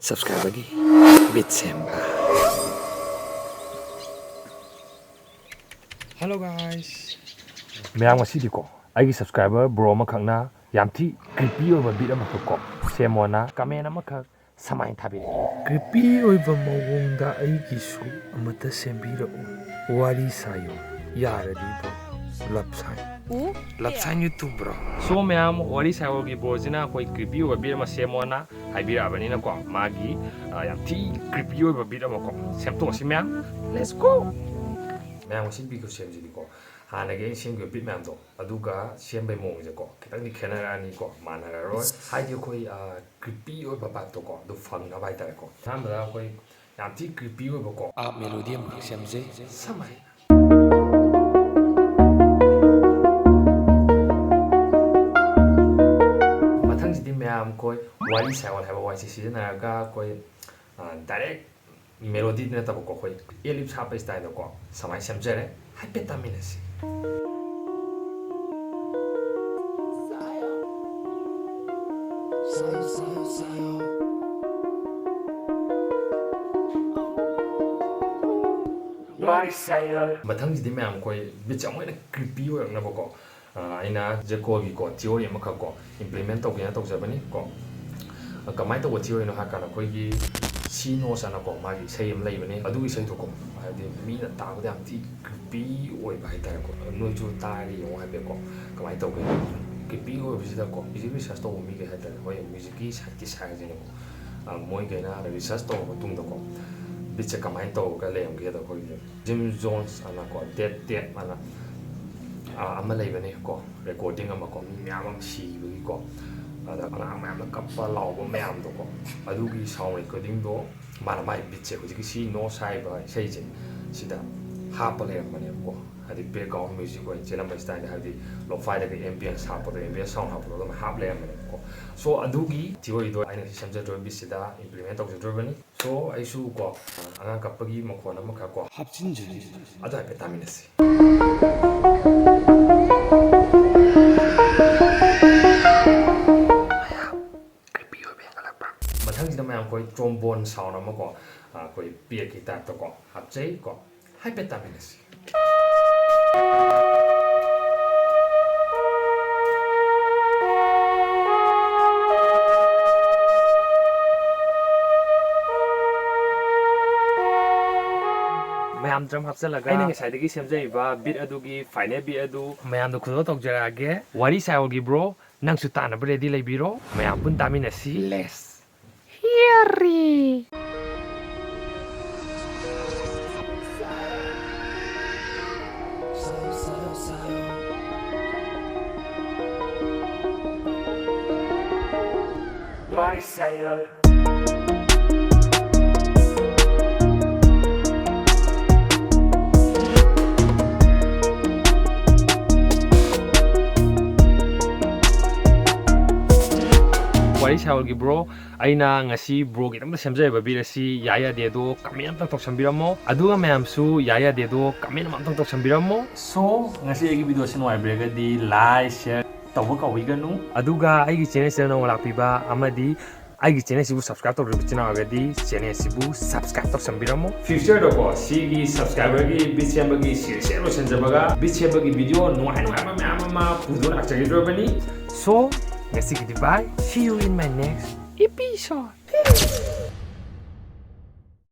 subscribe lagi with Semba. Hello guys. ꯃꯌꯥꯝ ꯉꯁꯤꯗꯤꯀꯣ ꯑꯩꯒꯤ subscriber bro ꯑꯃꯈꯛꯅ ꯌꯥꯝ ꯊꯤ ꯀ꯭ꯔꯤꯄꯤ ꯑꯣꯏꯕ ꯕꯤꯠ ꯑꯃꯈꯛꯀꯣ ꯁꯦꯝꯃꯣꯅ ꯀꯃꯦꯟ ꯑꯃꯈꯛ ꯁꯃꯥꯏꯅ ꯊꯥꯕꯤꯔꯛꯑꯦ. ꯀ꯭ꯔꯤꯄꯤ ꯑꯣꯏꯕ ꯃꯑꯣꯡꯗ ꯑꯩꯒꯤꯁꯨ ꯑꯃꯠꯇ ꯁꯦꯝꯕꯤꯔꯛꯎ. ꯋꯥꯔꯤ ꯁꯥꯌꯣ ꯌꯥꯔꯗꯤ ꯕ꯭ꯔꯣ. ꯂꯞ ꯁꯥꯏꯟ ꯌꯨꯇꯨꯕ ꯕ꯭ꯔꯣ. ꯁꯣ ꯃꯌꯥꯝ ꯋꯥꯔꯤ ꯁꯥꯏꯕꯒꯤ ꯕ꯭ꯔꯣꯁꯤꯅ ꯑꯩꯈꯣꯏ ꯀ꯭ꯔꯤꯄꯤ ꯑꯣꯏꯕ ꯕꯤꯠ ꯑꯃ ꯁꯦꯝꯃꯣꯅ ꯍꯥꯏꯕꯤꯔꯛꯑꯕꯅꯤꯅꯀꯣ ꯃꯥꯒꯤ ꯌꯥꯝ ꯊꯤ ꯀ꯭ꯔꯤꯄꯤ ꯑꯣꯏꯕ ꯕꯤꯠ ꯑꯃꯀꯣ ꯁꯦꯝꯗꯣꯛꯑꯁꯤ ꯃꯌꯥꯝ. Let's GO. ꯃꯌꯥꯝ ꯉꯁꯤ ꯕꯤꯠꯀꯣ ꯁꯦꯝꯁꯤꯗꯤꯀꯣ ꯍꯥꯟꯅꯒꯤ ꯑꯩꯅ ꯁꯦꯝꯈꯤꯕ ꯕꯤꯠ ꯃꯌꯥꯝꯗꯣ ꯑꯗꯨꯒ ꯁꯦꯝꯕꯩ ꯃꯑꯣꯡꯁꯦꯀꯣ ꯈꯤꯇꯪꯗꯤ ꯈꯦꯠꯅꯔꯛꯑꯅꯤꯀꯣ ꯃꯥꯟꯅꯔꯔꯣꯏ. ꯍꯥꯏꯗꯤ ꯑꯩꯈꯣꯏ ꯀ꯭ꯔꯤꯄꯤ ꯑꯣꯏꯕ ꯕꯥꯏꯠꯇꯣꯀꯣ ꯑꯗꯨ ꯐꯪꯅꯕ ꯍꯥꯏꯇꯥꯔꯦꯀꯣ. ꯑꯍꯥꯟꯕꯗ ꯑꯩꯈꯣꯏ ꯌꯥꯝ ꯊꯤ ꯀ꯭ꯔꯤꯄꯤ ꯑꯣꯏꯕꯀꯣ ꯃꯦꯂꯣꯗꯤ ꯑꯃꯈꯛ ꯁꯦꯝꯖꯩ. ꯁꯃꯥꯏ. ꯃꯊꯪꯁꯤꯗꯤ ꯃꯌꯥꯝ ꯑꯩꯈꯣꯏ ꯋꯥꯔꯤ ꯁꯥꯏꯋꯜ ꯍꯥꯏꯕ ꯋꯥꯏꯁꯦ ꯁꯤꯖꯤꯟꯅꯔꯒ ꯑꯩꯈꯣꯏ ꯗꯥꯏꯔꯦꯛ ꯃꯦꯂꯣꯗꯤꯗꯤ ꯅꯠꯇꯕꯀꯣ ꯑꯩꯈꯣꯏ ꯑꯦꯂꯤꯞꯁ ꯍꯥꯞꯄ ꯁ꯭ꯇꯥꯏꯜꯗꯀꯣ ꯁꯨꯃꯥꯏꯅ ꯁꯦꯝꯖꯔꯦ. ꯍꯥꯏꯐꯦꯠ ꯇꯥꯃꯤꯟꯅꯁꯤ. ꯃꯊꯪꯁꯤꯗꯤ ꯃꯌꯥꯝ ꯑꯩꯈꯣꯏ ꯕꯤꯠꯁꯦ ꯑꯃꯨꯛ ꯍꯦꯟꯅ ꯀ꯭ꯔꯤꯄꯤ ꯑꯣꯏꯔꯛꯅꯕꯀꯣ ꯑꯩꯅ ꯖꯦꯀꯣꯒꯤꯀꯣ ꯊꯤꯑꯣꯔꯤ ꯑꯃꯈꯛꯀꯣ ꯏꯝꯄ꯭ꯂꯤꯃꯦꯟ ꯇꯧꯒꯦꯅ ꯇꯧꯖꯕꯅꯤ ꯀꯣ. ꯀꯃꯥꯏꯅ ꯇꯧꯕ ꯊꯤꯑꯣꯔꯤꯅꯣ ꯍꯥꯏ ꯀꯥꯟꯗ ꯑꯩꯈꯣꯏꯒꯤ ꯁꯤ ꯅꯣꯠꯁ ꯑꯅꯀꯣ ꯃꯥꯒꯤ ꯏꯁꯩ ꯑꯃ ꯂꯩꯕꯅꯦ. ꯑꯗꯨꯒꯤ ꯏꯁꯩꯗꯣꯀꯣ ꯍꯥꯏꯕꯗꯤ ꯃꯤꯅ ꯇꯥꯕꯗ ꯌꯥꯝ ꯊꯤ ꯀ꯭ꯔꯤꯄꯤ ꯑꯣꯏꯕ ꯍꯥꯏꯇꯥꯔꯦꯀꯣ. ꯅꯣꯏꯁꯨ ꯇꯥꯔꯒ ꯌꯦꯡꯉꯣ ꯍꯥꯏꯐꯦꯠꯀꯣ ꯀꯃꯥꯏꯅ ꯇꯧꯒꯦ. ꯀ꯭ꯔꯤꯄꯤ ꯑꯣꯏꯕꯁꯤꯗꯀꯣ ꯃ꯭ꯌꯨꯖꯤꯛ ꯔꯤꯁꯔꯁ ꯇꯧꯕ ꯃꯤꯈꯩ ꯍꯥꯏꯇꯥꯔꯦ ꯍꯣꯏ ꯃ꯭ꯌꯨꯖꯤꯛꯀꯤ ꯁꯥꯏꯟꯇꯤꯁ ꯍꯥꯏꯔꯁꯤꯅꯀꯣ ꯃꯣꯏꯈꯩꯅ ꯔꯤꯁꯔꯁ ꯇꯧꯔꯕ ꯃꯇꯨꯡꯗꯀꯣ ꯕꯤꯠꯁꯦ ꯀꯃꯥꯏꯅ ꯇꯧꯔꯒ ꯂꯩꯔꯝꯒꯦꯗ ꯑꯩꯈꯣꯏꯒꯤ ꯖꯤꯝ ꯖꯣꯟꯁ ꯑꯅꯀꯣ ꯗꯦꯠ ꯑꯅ ꯑꯃ ꯂꯩꯕꯅꯦꯀꯣ ꯔꯦꯀꯣꯔꯗꯤꯡ ꯑꯃꯀꯣ ꯃꯤ ꯃꯌꯥꯝ ꯑꯃ ꯁꯤꯕꯒꯤꯀꯣ ꯑꯗ ꯑꯉꯥꯡ ꯃꯌꯥꯝꯅ ꯀꯞꯄ ꯂꯥꯎꯕ ꯃꯌꯥꯝꯗꯣꯀꯣ ꯑꯗꯨꯒꯤ ꯁꯥꯎꯟ ꯔꯦꯀꯣꯔꯗꯤꯡꯗꯣ ꯃꯥꯅ ꯃꯥꯏ ꯕꯤꯠꯁꯦ ꯍꯧꯖꯤꯛꯀꯤ ꯁꯤ ꯅꯣꯠꯁ ꯍꯥꯏꯔꯤꯕ ꯏꯁꯩꯁꯦ ꯁꯤꯗ ꯍꯥꯞꯄ ꯂꯩꯔꯝꯕꯅꯦꯕꯀꯣ. ꯍꯥꯏꯗꯤ ꯕꯦꯛꯒ꯭ꯔꯥꯎꯟ ꯃ꯭ꯌꯨꯖꯤꯛ ꯑꯣꯏꯅ ꯆꯦꯜꯂꯝꯕ ꯁ꯭ꯇꯥꯏꯜꯗ ꯍꯥꯏꯕꯗꯤ ꯂꯣꯐꯥꯏꯗꯒ ꯑꯦꯝꯕꯤꯌꯟꯁ ꯍꯥꯞꯄꯗꯣ ꯑꯦꯝꯕꯤꯌꯟꯁ ꯁꯥꯎꯟ ꯍꯥꯞꯄꯗꯣ ꯑꯗꯨꯝ ꯍꯥꯞ ꯂꯩꯔꯝꯕꯅꯦꯕꯀꯣ. ꯁꯣ ꯑꯗꯨꯒꯤ ꯊꯤꯑꯣꯔꯤꯗꯣ ꯑꯩꯅ ꯁꯦꯝꯖꯗꯣꯏꯕ ꯕꯤꯠꯁꯤꯗ ꯏꯝꯄ꯭ꯂꯤꯃꯦꯟ ꯇꯧꯖꯗꯣꯔꯤꯕꯅꯤ. ꯁꯣ ꯑꯩꯁꯨ ꯀꯣ ꯑꯉꯥꯡ ꯀꯞꯄꯒꯤ ꯃꯈꯣꯟ ꯑꯃꯈꯛ ꯀꯣ ꯍꯥꯞꯆꯤꯟꯖꯔꯤ. ꯑꯗꯨ ꯍꯥꯏꯐꯦꯠ ꯇꯥꯃꯤꯟꯅꯁꯤ. ꯃꯊꯪꯁꯤꯗ ꯃꯌꯥꯝ ꯑꯩꯈꯣꯏ ꯇ꯭ꯔꯣꯝꯕꯣꯟ ꯁꯥꯎꯟ ꯑꯃꯀꯣ ꯑꯩꯈꯣꯏ ꯄꯦꯛꯀꯤ ꯇꯥꯏꯞꯇꯀꯣ ꯍꯥꯞꯆꯩ ꯀꯣ ꯍꯥꯏꯐꯦꯠ ꯇꯥꯃꯤꯟꯅꯁꯤ. ꯃꯌꯥꯝ ꯗ꯭ꯔꯝ ꯍꯥꯞꯆꯤꯜꯂꯒ ꯑꯩꯅ ꯉꯁꯥꯏꯗꯒꯤ ꯁꯦꯝꯖꯔꯤꯕ ꯕꯤꯠ ꯑꯗꯨꯒꯤ ꯐꯥꯏꯅꯦꯜ ꯕꯤꯠ ꯑꯗꯨ ꯃꯌꯥꯝꯗ ꯈꯨꯗꯣꯜ ꯇꯧꯖꯔꯛꯑꯒꯦ. ꯋꯥꯔꯤ ꯁꯥꯏꯋꯜꯒꯤ ꯕ꯭ꯔꯣ ꯅꯪꯁꯨ ꯇꯥꯅꯕ ꯔꯦꯗꯤ ꯂꯩꯕꯤꯔꯣ. ꯃꯌꯥꯝ ꯄꯨꯟ ꯇꯥꯃꯤꯟꯅꯁꯤ. ꯂꯦꯁ ꯍꯤꯌꯔꯤ. Why say ꯋꯥꯔꯤ ꯁꯥꯏꯋꯜꯒꯤ ꯕ꯭ꯔꯣ ꯑꯩꯅ ꯉꯁꯤ ꯕ꯭ꯔꯣꯒꯤꯗꯃꯛꯇ ꯁꯦꯝꯖꯔꯤꯕ ꯕꯤꯠ ꯑꯁꯤ ꯌꯥꯏ ꯌꯥꯗꯦꯗꯣ ꯀꯃꯦꯟ ꯑꯝꯇꯪ ꯇꯧꯁꯟꯕꯤꯔꯝꯃꯣ. ꯑꯗꯨꯒ ꯃꯌꯥꯝꯁꯨ ꯌꯥꯏ ꯌꯥꯗꯦꯗꯣ ꯀꯃꯦꯟ ꯑꯃꯇꯪ ꯇꯧꯁꯟꯕꯤꯔꯝꯃꯣ. ꯁꯣ ꯉꯁꯤ ꯑꯩꯒꯤ ꯚꯤꯗꯤꯑꯣꯁꯤ ꯅꯨꯡꯉꯥꯏꯕꯤꯔꯒꯗꯤ ꯂꯥꯏꯛ ꯁꯤꯌꯔ ꯇꯧꯕ ꯀꯥꯎꯕꯤꯒꯅꯨ. ꯑꯗꯨꯒ ꯑꯩꯒꯤ ꯆꯦꯅꯦꯜꯁꯤꯗ ꯅꯧꯅ ꯂꯥꯛꯄꯤꯕ ꯑꯃꯗꯤ ꯑꯩꯒꯤ ꯆꯦꯅꯦꯜꯁꯤꯕꯨ ꯁꯕꯁꯀ꯭ꯔꯥꯏꯕ ꯇꯧꯗ꯭ꯔꯤꯕ ꯏꯆꯤꯟ ꯏꯅꯥꯎꯒꯗꯤ ꯆꯦꯅꯦꯜꯁꯤꯕꯨ ꯁꯕꯁꯀ꯭ꯔꯥꯏꯕ ꯇꯧꯁꯟꯕꯤꯔꯝꯃꯣ. ꯐ꯭ꯌꯨꯆꯔꯗꯀꯣ ꯁꯤꯒꯤ ꯁꯕꯁꯀ꯭ꯔꯥꯏꯕꯔꯒꯤ ꯕꯤꯠ ꯁꯦꯝꯕꯒꯤ ꯁꯤꯔꯤꯁ ꯂꯣꯏꯁꯤꯟꯖꯕꯒ ꯕꯤꯠ ꯁꯦꯝꯕꯒꯤ ꯚꯤꯗꯤꯑꯣ ꯅꯨꯡꯉꯥꯏꯕ ꯃꯌꯥꯝ ꯑꯃ ꯄꯨꯗꯨꯅ ꯂꯥꯛꯆꯒꯗꯧꯔꯕꯅꯤ. ꯁꯣ ngasi gidi bye. See you in my next episode.